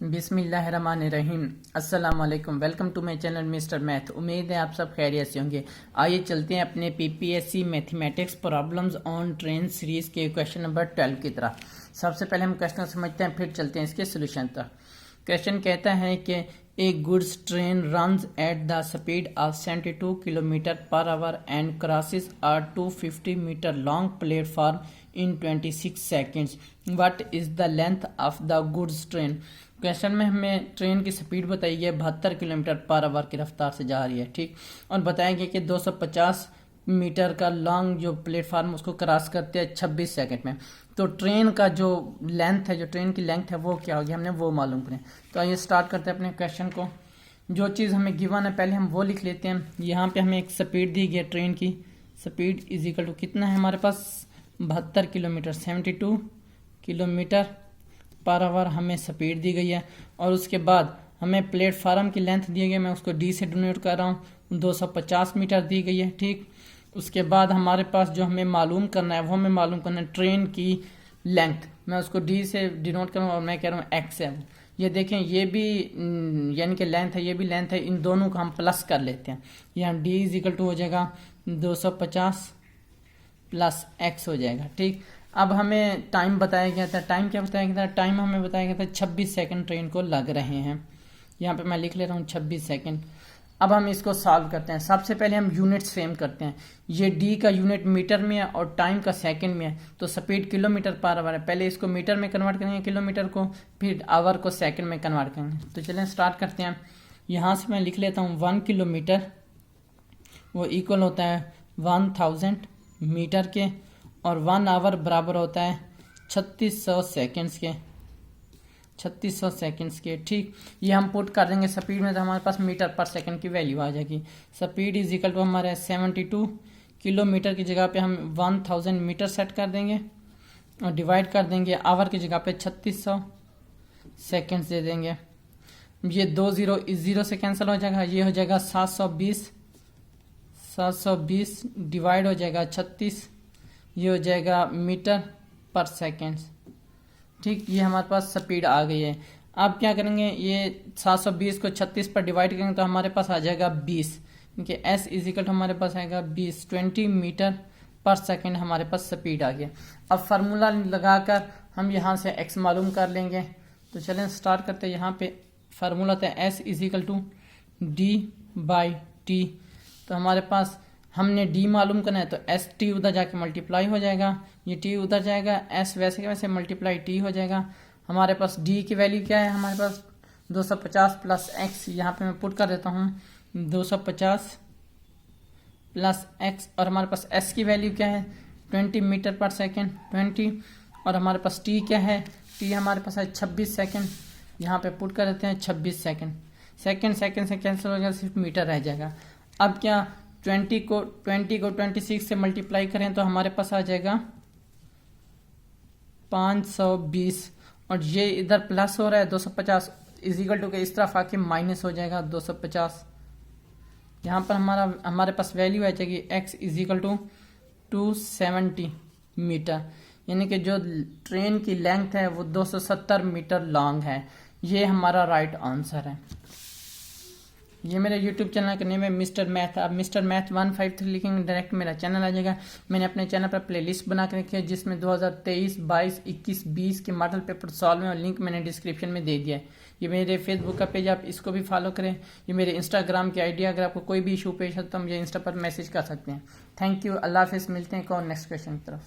बिस्मिल्लाहिर्रहमानिर्रहीम। अस्सलाम वालेकुम। Welcome to my channel mister math. उम्मीद है आप सब खैरियत से होंगे। आइए चलते हैं अपने PPSC mathematics problems on train series के क्वेश्चन नंबर 12 की तरह। सबसे पहले हम क्वेश्चन समझते हैं, फिर चलते हैं इसके सोल्यूशन तक। क्वेश्चन कहता है कि a goods train runs at the speed of 72 kilometre per hour and crosses a 250 metre long platform in 26 seconds. What is the length of the goods train. Question में हमें ट्रेन की speed बताई है 72 kilometre per our की रफ्तार से जा रही है, ठीक। और बताया गया कि 250 मीटर का लॉन्ग जो प्लेटफार्म उसको क्रॉस करते हैं 26 सेकंड में। तो ट्रेन का जो लेंथ है, जो ट्रेन की लेंथ है वो क्या होगी, हमने वो मालूम करें। तो आइए स्टार्ट करते हैं अपने क्वेश्चन को। जो चीज़ हमें गिवन है पहले हम वो लिख लेते हैं। यहाँ पे हमें एक स्पीड दी गई है, ट्रेन की स्पीड इज इक्वल टू कितना है हमारे पास 72 किलोमीटर, 72 किलोमीटर पर आवर हमें स्पीड दी गई है। और उसके बाद हमें प्लेटफार्म की लेंथ दी गई है, मैं उसको डी से डिनोट कर रहा हूँ, 250 मीटर दी गई है, ठीक। उसके बाद हमारे पास जो हमें मालूम करना है वो हमें मालूम करना है ट्रेन की लेंथ, मैं उसको डी से डिनोट करूँ और मैं कह रहा हूँ एक्स है। ये देखें, ये भी यानी कि लेंथ है, ये भी लेंथ है, इन दोनों का हम प्लस कर लेते हैं। यहाँ डी इज इक्वल टू हो जाएगा 250 प्लस एक्स हो जाएगा, ठीक। अब हमें टाइम बताया गया था, टाइम क्या बताया गया था, टाइम हमें बताया गया था 26 सेकंड ट्रेन को लग रहे हैं। यहाँ पे मैं लिख ले रहा हूँ 26 सेकंड। अब हम इसको सॉल्व करते हैं। सबसे पहले हम यूनिट्स फ्रेम करते हैं। ये डी का यूनिट मीटर में है और टाइम का सेकंड में है, तो स्पीड किलोमीटर पर आवर है। पहले इसको मीटर में कन्वर्ट करेंगे किलोमीटर को, फिर आवर को सेकंड में कन्वर्ट करेंगे। तो चलें स्टार्ट करते हैं। यहाँ से मैं लिख लेता हूँ 1 किलोमीटर वो इक्वल होता है 1000 मीटर के, और 1 आवर बराबर होता है 3600 सेकेंड्स के, 3600 सेकेंड्स के, ठीक। ये हम पुट कर देंगे स्पीड में, तो हमारे पास मीटर पर सेकंड की वैल्यू आ जाएगी। स्पीड इज इक्वल टू हमारे 72 किलोमीटर की जगह पे हम 1000 मीटर सेट कर देंगे और डिवाइड कर देंगे आवर की जगह पे 3600 सेकेंड्स दे देंगे। ये 2 जीरो इस जीरो से कैंसिल हो जाएगा, ये हो जाएगा 720 डिवाइड हो जाएगा 36, ये हो जाएगा मीटर पर सेकेंड, ठीक। ये हमारे पास स्पीड आ गई है। अब क्या करेंगे, ये 720 को 36 पर डिवाइड करेंगे तो हमारे पास आ जाएगा 20, क्योंकि एस इजिकल हमारे पास आएगा 20 मीटर पर सेकेंड हमारे पास स्पीड आ गया। अब फार्मूला लगाकर हम यहाँ से एक्स मालूम कर लेंगे। तो चलें स्टार्ट करते हैं। यहाँ पे फार्मूला था S is equal to D by T. तो हमारे पास हमने डी मालूम करना है, तो एस टी उधर जाके मल्टीप्लाई हो जाएगा, ये टी उधर जाएगा, एस वैसे के वैसे मल्टीप्लाई टी हो जाएगा। हमारे पास डी की वैल्यू क्या है, हमारे पास 250 प्लस एक्स, यहाँ पे मैं पुट कर देता हूँ 250 प्लस एक्स। और हमारे पास एस की वैल्यू क्या है 20 मीटर पर सेकेंड, 20। और हमारे पास टी क्या है, टी हमारे पास है 26 सेकेंड, यहाँ पे पुट कर देते हैं 26 सेकेंड। सेकेंड से कैंसिल हो जाएगा, सिर्फ मीटर रह जाएगा। अब क्या 20 को 26 से मल्टीप्लाई करें तो हमारे पास आ जाएगा 520, और ये इधर प्लस हो रहा है 250 इजिकल टू के इस तरफ आके माइनस हो जाएगा 250। यहाँ पर हमारे पास वैल्यू आ जाएगी x इजिकल टू 270 मीटर, यानी कि जो ट्रेन की लेंथ है वो 270 मीटर लॉन्ग है। ये हमारा राइट आंसर है। ये मेरे YouTube चैनल का नेम है मिस्टर मैथ। आप मिस्टर मैथ 153 लिखेंगे डायरेक्ट मेरा चैनल आ जाएगा। मैंने अपने चैनल पर प्लेलिस्ट बना के रखी है जिसमें 2023, 22, 21, 20 के मॉडल पेपर सॉल्व हैं, और लिंक मैंने डिस्क्रिप्शन में दे दिया है। ये मेरे फेसबुक का पेज, आप इसको भी फॉलो करें। ये मेरे इंस्टाग्राम की आईडी, अगर आपको कोई भी इशू पेश है तो मुझे इंस्टा पर मैसेज कर सकते हैं। थैंक यू, अल्लाह हाफिज़। मिलते हैं एक और नेक्स्ट क्वेश्चन की तरफ।